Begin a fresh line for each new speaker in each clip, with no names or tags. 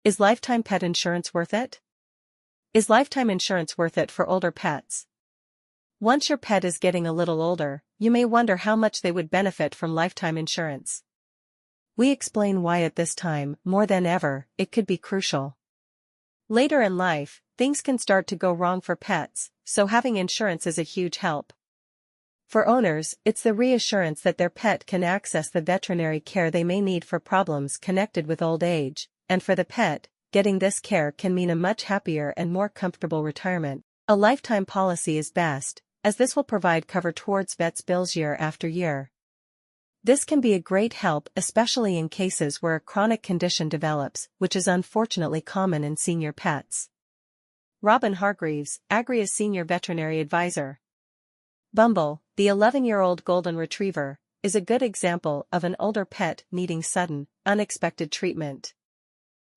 Is lifetime pet insurance worth it? Is lifetime insurance worth it for older pets? Once your pet is getting a little older, you may wonder how much they would benefit from lifetime insurance. We explain why at this time, more than ever, it could be crucial. Later in life, things can start to go wrong for pets, so having insurance is a huge help. For owners, it's the reassurance that their pet can access the veterinary care they may need for problems connected with old age, and for the pet, getting this care can mean a much happier and more comfortable retirement. A lifetime policy is best, as this will provide cover towards vets' bills year after year. This can be a great help especially in cases where a chronic condition develops, which is unfortunately common in senior pets. Robin Hargreaves, Agria's Senior Veterinary Advisor. Bumble, the 11-year-old golden retriever, is a good example of an older pet needing sudden, unexpected treatment.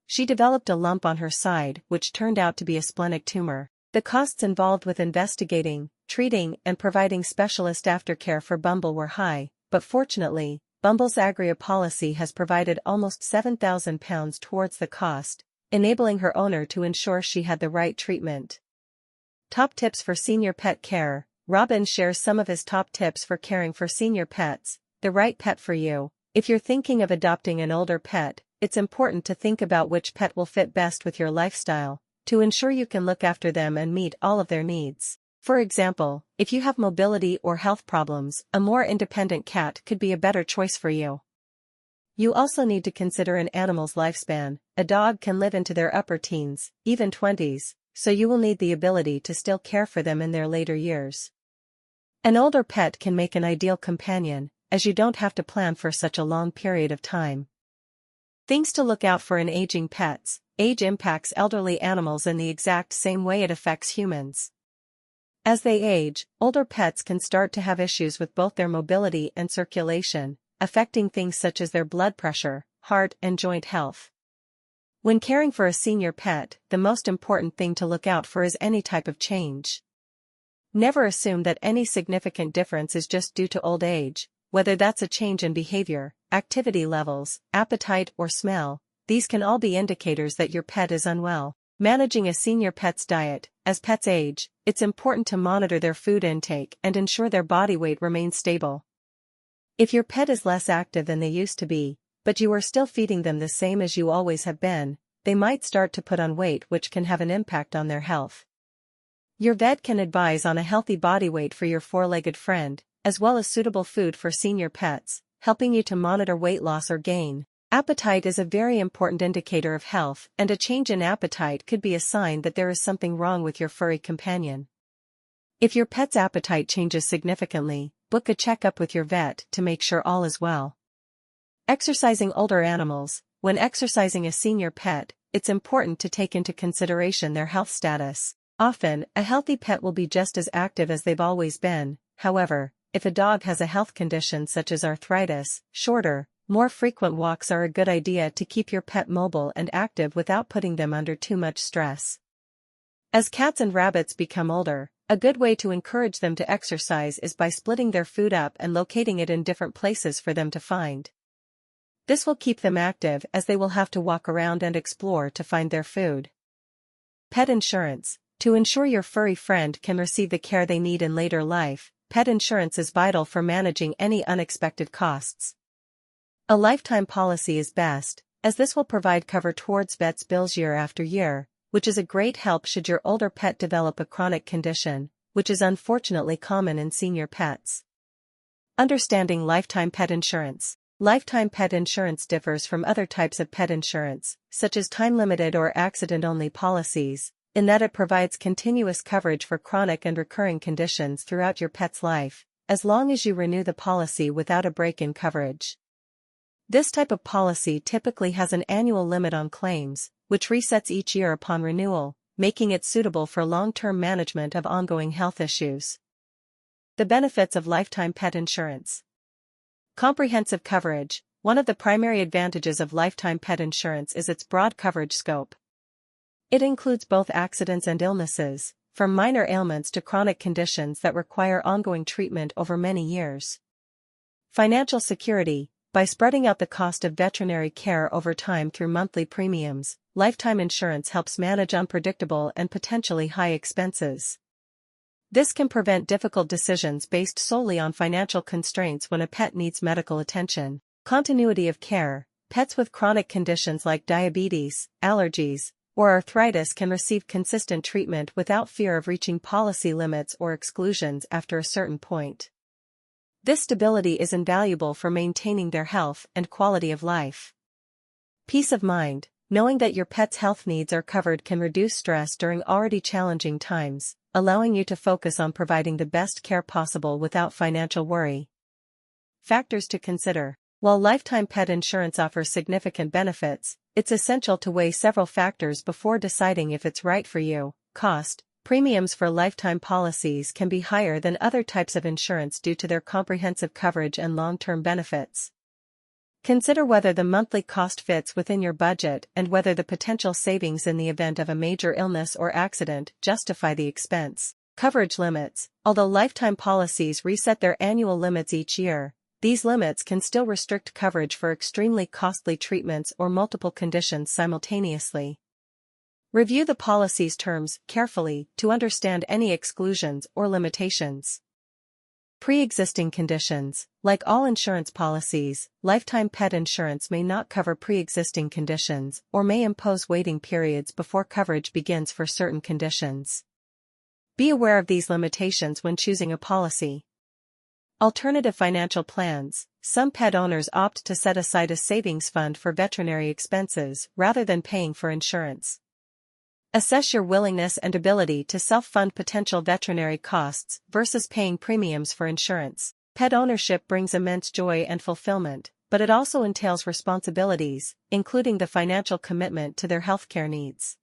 She developed a lump on her side which turned out to be a splenic tumor. The costs involved with investigating, treating, and providing specialist aftercare for Bumble were high, but fortunately, Bumble's Agria policy has provided almost £7,000 towards the cost, enabling her owner to ensure she had the right treatment. Top tips for senior pet care. Robin shares some of his top tips for caring for senior pets. The right pet for you. If you're thinking of adopting an older pet, it's important to think about which pet will fit best with your lifestyle, to ensure you can look after them and meet all of their needs. For example, if you have mobility or health problems, a more independent cat could be a better choice for you. You also need to consider an animal's lifespan. A dog can live into their upper teens, even 20s, so you will need the ability to still care for them in their later years. An older pet can make an ideal companion, as you don't have to plan for such a long period of time. Things to look out for in aging pets. Age impacts elderly animals in the exact same way it affects humans. As they age, older pets can start to have issues with both their mobility and circulation, affecting things such as their blood pressure, heart, and joint health. When caring for a senior pet, the most important thing to look out for is any type of change. Never assume that any significant difference is just due to old age, whether that's a change in behavior, activity levels, appetite, or smell. These can all be indicators that your pet is unwell. Managing a senior pet's diet. As pets age, it's important to monitor their food intake and ensure their body weight remains stable. If your pet is less active than they used to be, but you are still feeding them the same as you always have been, they might start to put on weight, which can have an impact on their health. Your vet can advise on a healthy body weight for your four-legged friend, as well as suitable food for senior pets, helping you to monitor weight loss or gain. Appetite is a very important indicator of health, and a change in appetite could be a sign that there is something wrong with your furry companion. If your pet's appetite changes significantly, book a checkup with your vet to make sure all is well. Exercising older animals. When exercising a senior pet, it's important to take into consideration their health status. Often, a healthy pet will be just as active as they've always been. However, if a dog has a health condition such as arthritis, shorter, more frequent walks are a good idea to keep your pet mobile and active without putting them under too much stress. As cats and rabbits become older, a good way to encourage them to exercise is by splitting their food up and locating it in different places for them to find. This will keep them active as they will have to walk around and explore to find their food. Pet insurance. To ensure your furry friend can receive the care they need in later life, pet insurance is vital for managing any unexpected costs. A lifetime policy is best, as this will provide cover towards vets' bills year after year, which is a great help should your older pet develop a chronic condition, which is unfortunately common in senior pets. Understanding lifetime pet insurance. Lifetime pet insurance differs from other types of pet insurance, such as time-limited or accident-only policies, in that it provides continuous coverage for chronic and recurring conditions throughout your pet's life, as long as you renew the policy without a break in coverage. This type of policy typically has an annual limit on claims, which resets each year upon renewal, making it suitable for long-term management of ongoing health issues. The benefits of lifetime pet insurance. Comprehensive coverage. One of the primary advantages of lifetime pet insurance is its broad coverage scope. It includes both accidents and illnesses, from minor ailments to chronic conditions that require ongoing treatment over many years. Financial security. By spreading out the cost of veterinary care over time through monthly premiums, lifetime insurance helps manage unpredictable and potentially high expenses. This can prevent difficult decisions based solely on financial constraints when a pet needs medical attention. Continuity of care. Pets with chronic conditions like diabetes, allergies, or arthritis can receive consistent treatment without fear of reaching policy limits or exclusions after a certain point. This stability is invaluable for maintaining their health and quality of life. Peace of mind. Knowing that your pet's health needs are covered can reduce stress during already challenging times, allowing you to focus on providing the best care possible without financial worry. Factors to consider. While lifetime pet insurance offers significant benefits, it's essential to weigh several factors before deciding if it's right for you. Cost. Premiums for lifetime policies can be higher than other types of insurance due to their comprehensive coverage and long-term benefits. Consider whether the monthly cost fits within your budget and whether the potential savings in the event of a major illness or accident justify the expense. Coverage limits. Although lifetime policies reset their annual limits each year, these limits can still restrict coverage for extremely costly treatments or multiple conditions simultaneously. Review the policy's terms carefully to understand any exclusions or limitations. Pre-existing conditions. Like all insurance policies, lifetime pet insurance may not cover pre-existing conditions or may impose waiting periods before coverage begins for certain conditions. Be aware of these limitations when choosing a policy. Alternative financial plans. Some pet owners opt to set aside a savings fund for veterinary expenses rather than paying for insurance. Assess your willingness and ability to self-fund potential veterinary costs versus paying premiums for insurance. Pet ownership brings immense joy and fulfillment, but it also entails responsibilities, including the financial commitment to their healthcare needs.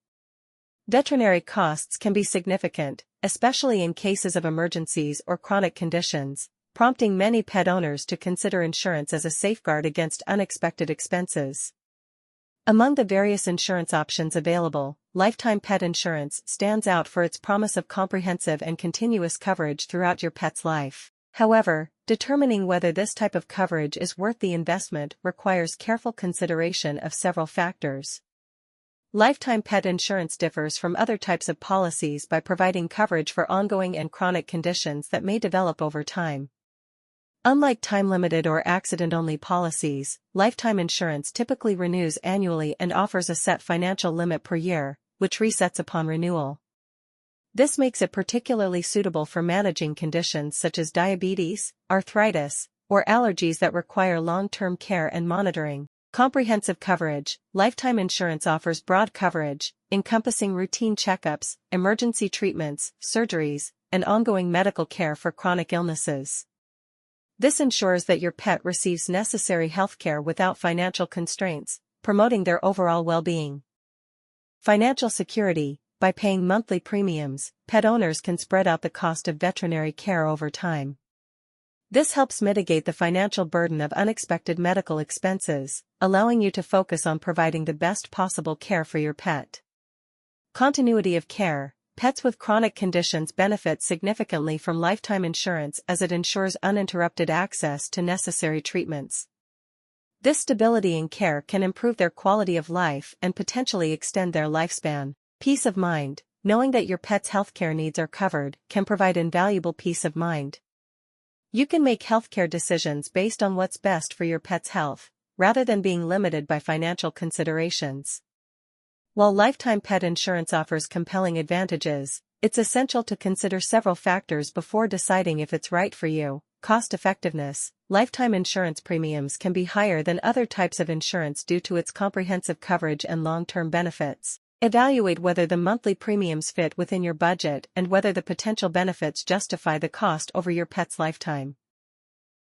Veterinary costs can be significant, especially in cases of emergencies or chronic conditions, prompting many pet owners to consider insurance as a safeguard against unexpected expenses. Among the various insurance options available, lifetime pet insurance stands out for its promise of comprehensive and continuous coverage throughout your pet's life. However, determining whether this type of coverage is worth the investment requires careful consideration of several factors. Lifetime pet insurance differs from other types of policies by providing coverage for ongoing and chronic conditions that may develop over time. Unlike time-limited or accident-only policies, lifetime insurance typically renews annually and offers a set financial limit per year, which resets upon renewal. This makes it particularly suitable for managing conditions such as diabetes, arthritis, or allergies that require long-term care and monitoring. Comprehensive coverage. Lifetime insurance offers broad coverage, encompassing routine checkups, emergency treatments, surgeries, and ongoing medical care for chronic illnesses. This ensures that your pet receives necessary healthcare without financial constraints, promoting their overall well-being. Financial security. By paying monthly premiums, pet owners can spread out the cost of veterinary care over time. This helps mitigate the financial burden of unexpected medical expenses, allowing you to focus on providing the best possible care for your pet. Continuity of care. Pets with chronic conditions benefit significantly from lifetime insurance as it ensures uninterrupted access to necessary treatments. This stability in care can improve their quality of life and potentially extend their lifespan. Peace of mind. Knowing that your pet's healthcare needs are covered can provide invaluable peace of mind. You can make healthcare decisions based on what's best for your pet's health, rather than being limited by financial considerations. While lifetime pet insurance offers compelling advantages, it's essential to consider several factors before deciding if it's right for you. Cost effectiveness. Lifetime insurance premiums can be higher than other types of insurance due to its comprehensive coverage and long-term benefits. Evaluate whether the monthly premiums fit within your budget and whether the potential benefits justify the cost over your pet's lifetime.